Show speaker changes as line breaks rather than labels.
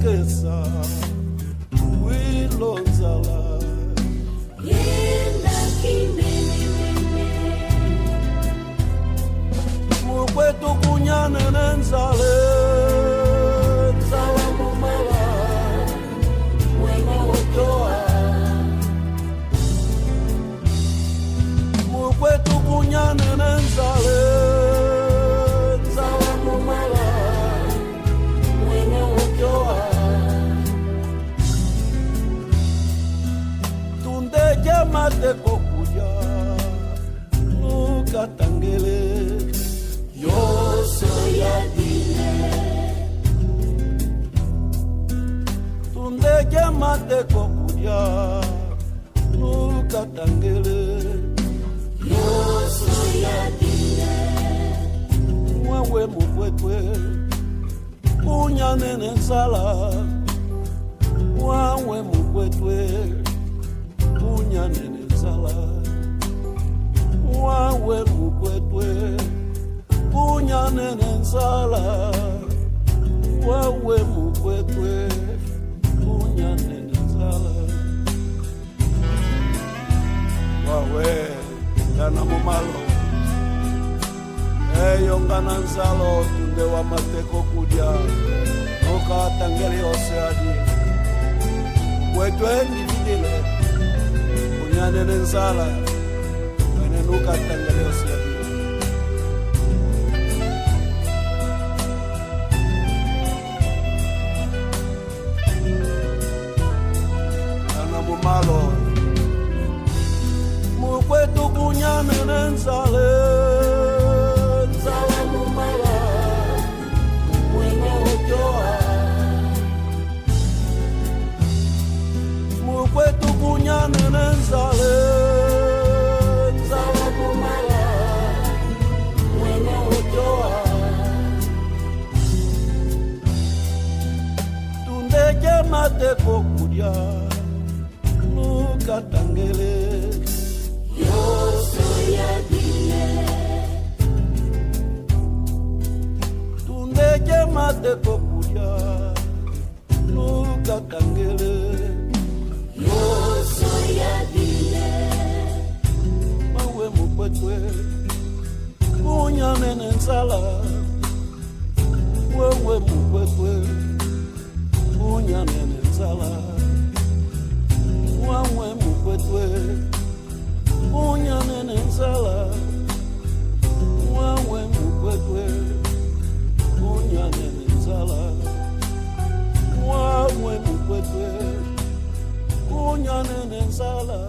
kesa wilonzala
yenda kinene
mukwetu kunyane nenzale nzala mumala wena otoa mukwetu kunyane nenzale nzala mumala wena otoa tundeje mate kokuya nukatangele
yoso ya dine
tundeje mate kokuya nukatangele
yoso ya dine
mwewe mukwetwe kunyane nenzala mwewe mukwetwe kunyane nenzala mwewe mukwetwe kunyane nenzala mwewe mukwetwe kunyane nenzala wawe ngana mumalo eyo ngana nzalo tunde wa mateko kudya nukatangeli oseadi kwetwe ndidile kunyane nenzala wene nukatangeli oseadi ngana mumalo mukwetu kunyane nenzale nzala mumala wena otoa mukwetu kunyane nenzale nzala mumala wena otoa tundeje mate kokudya nukatangele
yoso ya dine
tundeje mate kokuya nukatangele
yoso ya dine
mawe mukwetwe kunyane nenzala wewe mukwetwe kunyane nenzala wawe mukwetwe kunyane nenzala wawe mukwetwe kunyane nenzala wawe mukwetwe kunyane nenzala